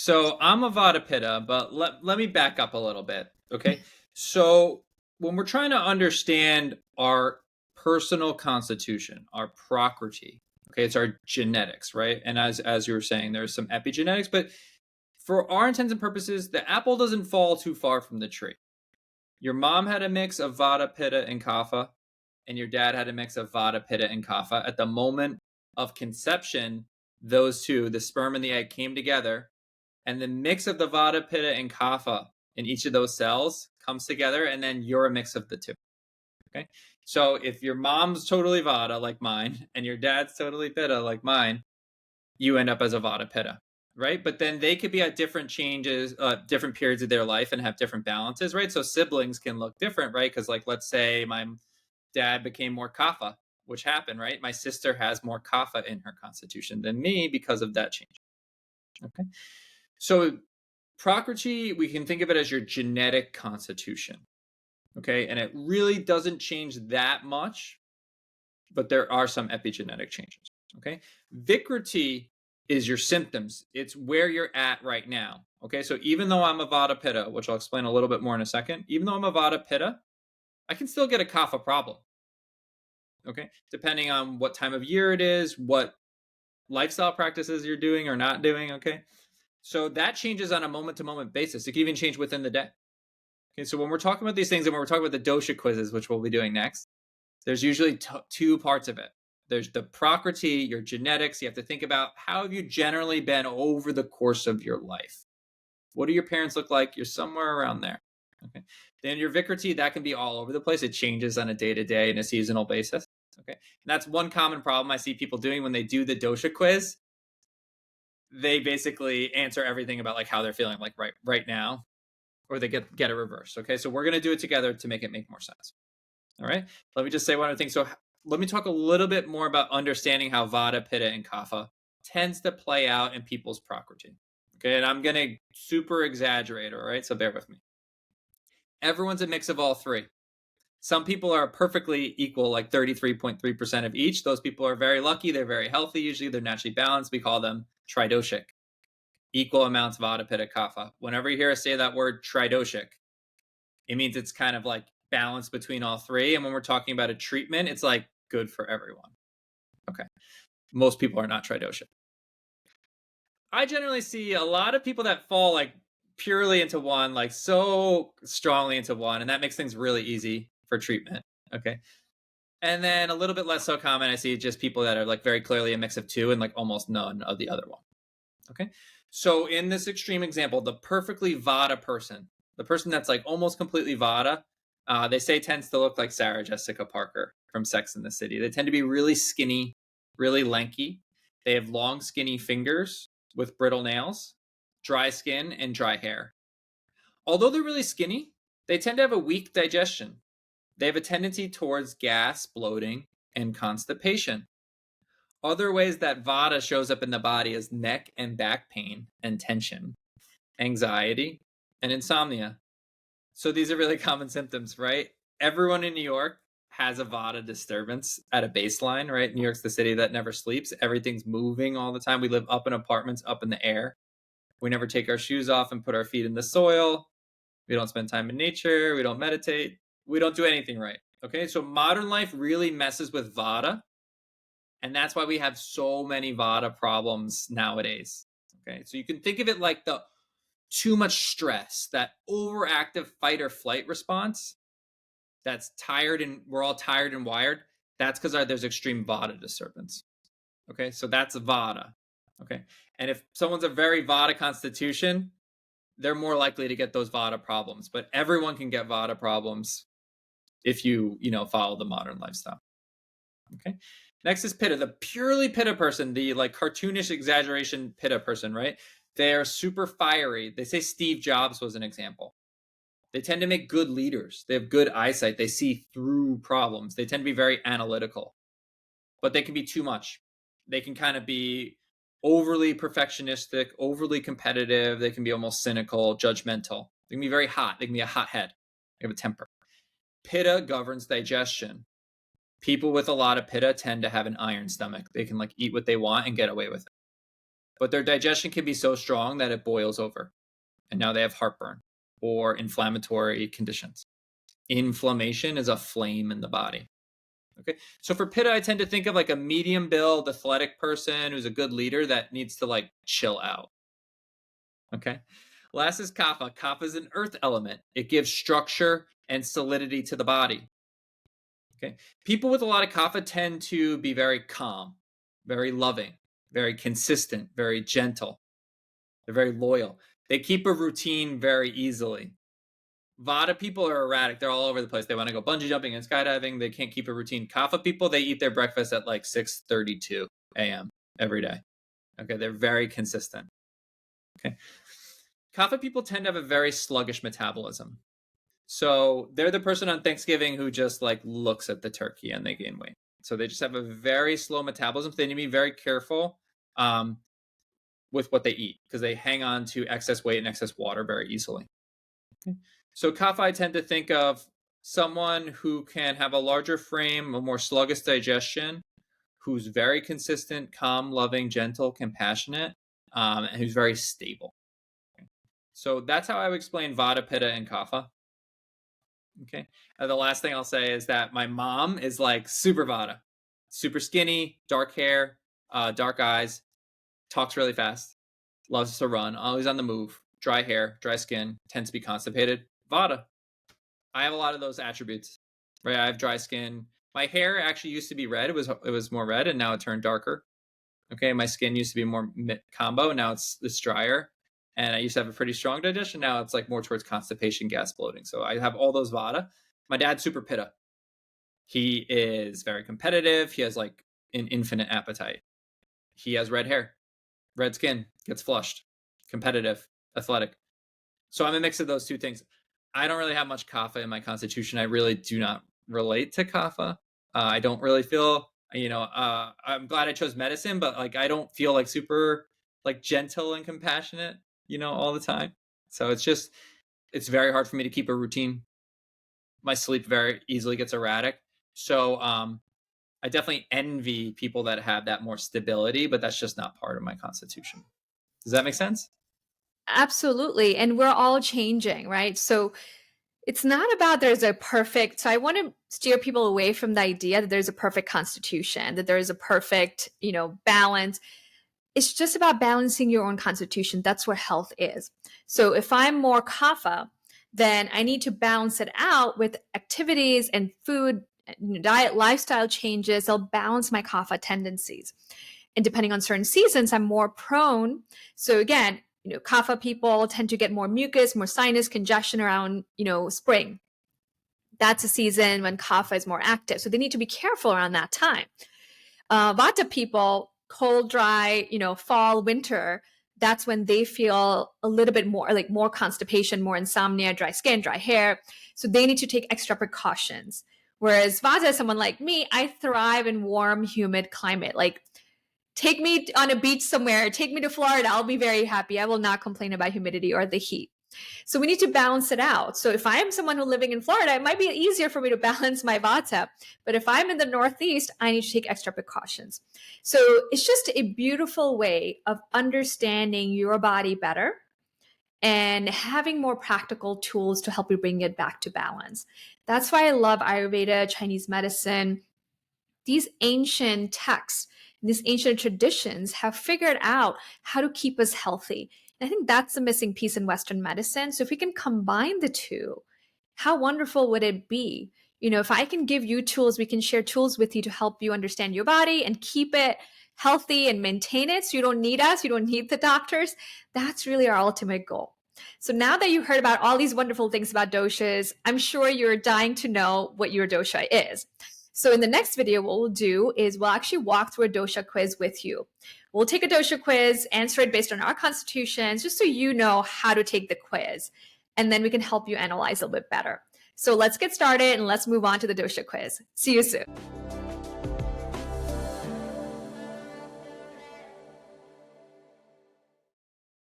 So I'm a Vata Pitta, but let me back up a little bit. Okay. So when we're trying to understand our personal constitution, our prakriti, okay, it's our genetics, right? And as you were saying, there's some epigenetics, but for our intents and purposes, the apple doesn't fall too far from the tree. Your mom had a mix of Vata, Pitta, and Kapha, and your dad had a mix of Vata, Pitta, and Kapha. At the moment of conception, those two, the sperm and the egg, came together, and the mix of the Vata, Pitta, and Kapha in each of those cells comes together, and then you're a mix of the two. Okay. So if your mom's totally Vata like mine, and your dad's totally Pitta like mine, you end up as a Vata Pitta, right? But then they could be at different changes, different periods of their life and have different balances, right? So siblings can look different, right? Because, like, let's say my dad became more Kapha, which happened, right? My sister has more Kapha in her constitution than me because of that change. Okay. So Prakriti, we can think of it as your genetic constitution. Okay. And it really doesn't change that much, but there are some epigenetic changes. Okay. Vikriti is your symptoms. It's where you're at right now. Okay. So even though I'm a Vata Pitta, which I'll explain a little bit more in a second, even though I'm a Vata Pitta, I can still get a Kapha problem. Okay. Depending on what time of year it is, what lifestyle practices you're doing or not doing. Okay. So that changes on a moment to moment basis. It can even change within the day. Okay. So when we're talking about these things and when we're talking about the dosha quizzes, which we'll be doing next, there's usually two parts of it. There's the prakriti, your genetics. You have to think about how have you generally been over the course of your life. What do your parents look like? You're somewhere around there. Okay. Then your vikriti, that can be all over the place. It changes on a day-to-day and a seasonal basis. Okay. And that's one common problem I see people doing when they do the dosha quiz. They basically answer everything about like how they're feeling like right now, or they get it reversed. Okay. So we're gonna do it together to make it make more sense. All right. Let me just say one other thing. So let me talk a little bit more about understanding how Vata, Pitta, and Kapha tends to play out in people's prakriti. Okay. And I'm going to super exaggerate. All right. So bear with me. Everyone's a mix of all three. Some people are perfectly equal, like 33.3% of each. Those people are very lucky. They're very healthy. Usually they're naturally balanced. We call them tridoshic, equal amounts Vata, Pitta, Kapha. Whenever you hear us say that word tridoshic, it means it's kind of like balance between all three. And when we're talking about a treatment, it's like good for everyone. Okay. Most people are not tridosha. I generally see a lot of people that fall like purely into one, like so strongly into one, and that makes things really easy for treatment. Okay. And then a little bit less so common, I see just people that are like very clearly a mix of two and like almost none of the other one. Okay. So in this extreme example, the perfectly Vata person, the person that's like almost completely Vata, they say tends to look like Sarah Jessica Parker from Sex and the City. They tend to be really skinny, really lanky. They have long, skinny fingers with brittle nails, dry skin, and dry hair. Although they're really skinny, they tend to have a weak digestion. They have a tendency towards gas, bloating, and constipation. Other ways that Vata shows up in the body is neck and back pain and tension, anxiety, and insomnia. So these are really common symptoms, right? Everyone in New York has a Vata disturbance at a baseline, right? New York's the city that never sleeps. Everything's moving all the time. We live up in apartments, up in the air. We never take our shoes off and put our feet in the soil. We don't spend time in nature. We don't meditate. We don't do anything right. Okay. So modern life really messes with Vata. And that's why we have so many Vata problems nowadays. Okay. So you can think of it like the too much stress, that overactive fight or flight response that's tired and we're all tired and wired. That's because there's extreme Vata disturbance. Okay. So that's Vata. Okay. And if someone's a very Vata constitution, they're more likely to get those Vata problems. But everyone can get Vata problems if you follow the modern lifestyle. Okay. Next is Pitta, the purely Pitta person, the like cartoonish exaggeration Pitta person, right? They're super fiery. They say Steve Jobs was an example. They tend to make good leaders. They have good eyesight. They see through problems. They tend to be very analytical, but they can be too much. They can kind of be overly perfectionistic, overly competitive. They can be almost cynical, judgmental. They can be very hot. They can be a hothead. They have a temper. Pitta governs digestion. People with a lot of Pitta tend to have an iron stomach. They can like eat what they want and get away with it. but their digestion can be so strong that it boils over. And now they have heartburn or inflammatory conditions. Inflammation is a flame in the body. Okay. So for Pitta, I tend to think of like a medium build, athletic person who's a good leader that needs to like chill out. Okay. Last is Kapha. Kapha is an earth element. It gives structure and solidity to the body. Okay. People with a lot of Kapha tend to be very calm, very loving, very consistent, very gentle. They're very loyal. They keep a routine very easily. Vata people are erratic. They're all over the place. They want to go bungee jumping and skydiving. They can't keep a routine. Kapha people, they eat their breakfast at like 6:32 a.m. every day. Okay, they're very consistent. Okay. Kapha people tend to have a very sluggish metabolism. So they're the person on Thanksgiving who just like looks at the turkey and they gain weight. So they just have a very slow metabolism. So they need to be very careful with what they eat because they hang on to excess weight and excess water very easily. Okay. So Kapha, I tend to think of someone who can have a larger frame, a more sluggish digestion, who's very consistent, calm, loving, gentle, compassionate, and who's very stable. Okay. So that's how I would explain Vata, Pitta, and Kapha. Okay. And the last thing I'll say is that my mom is like super Vata, super skinny, dark hair, dark eyes, talks really fast, loves to run, always on the move, dry hair, dry skin, tends to be constipated. Vata. I have a lot of those attributes. Right. I have dry skin. My hair actually used to be red. It was more red, and now it turned darker. Okay. My skin used to be more combo. Now it's drier. And I used to have a pretty strong digestion. Now it's like more towards constipation, gas, bloating. So I have all those Vata. My dad's super Pitta. He is very competitive. He has like an infinite appetite. He has red hair, red skin, gets flushed, competitive, athletic. So I'm a mix of those two things. I don't really have much Kapha in my constitution. I really do not relate to Kapha. I don't really feel, I'm glad I chose medicine, but like I don't feel like super like gentle and compassionate, all the time. So it's very hard for me to keep a routine. My sleep very easily gets erratic. So I definitely envy people that have that more stability, but that's just not part of my constitution. Does that make sense? Absolutely. And we're all changing, right? So it's not about there's a perfect, so I want to steer people away from the idea that there's a perfect constitution, that there's a perfect, balance. It's just about balancing your own constitution. That's where health is. So if I'm more kapha, then I need to balance it out with activities and food, diet, lifestyle changes. They'll balance my kapha tendencies. And depending on certain seasons, I'm more prone. So again, kapha people tend to get more mucus, more sinus congestion around, spring. That's a season when kapha is more active. So they need to be careful around that time. Vata people, cold, dry, fall, winter, that's when they feel a little bit more like more constipation, more insomnia, dry skin, dry hair. So they need to take extra precautions. Whereas Vata, someone like me, I thrive in warm, humid climate. Like take me on a beach somewhere, take me to Florida, I'll be very happy. I will not complain about humidity or the heat. So we need to balance it out. So if I am someone who's living in Florida, it might be easier for me to balance my Vata. But if I'm in the Northeast, I need to take extra precautions. So it's just a beautiful way of understanding your body better and having more practical tools to help you bring it back to balance. That's why I love Ayurveda, Chinese medicine. These ancient texts, these ancient traditions have figured out how to keep us healthy. And I think that's the missing piece in Western medicine. So if we can combine the two, how wonderful would it be? If I can give you tools, we can share tools with you to help you understand your body and keep it healthy and maintain it. So you don't need us, you don't need the doctors. That's really our ultimate goal. So now that you heard about all these wonderful things about doshas, I'm sure you're dying to know what your dosha is. So in the next video, what we'll do is we'll actually walk through a dosha quiz with you. We'll take a dosha quiz, answer it based on our constitutions, just so you know how to take the quiz. And then we can help you analyze a little bit better. So let's get started and let's move on to the dosha quiz. See you soon.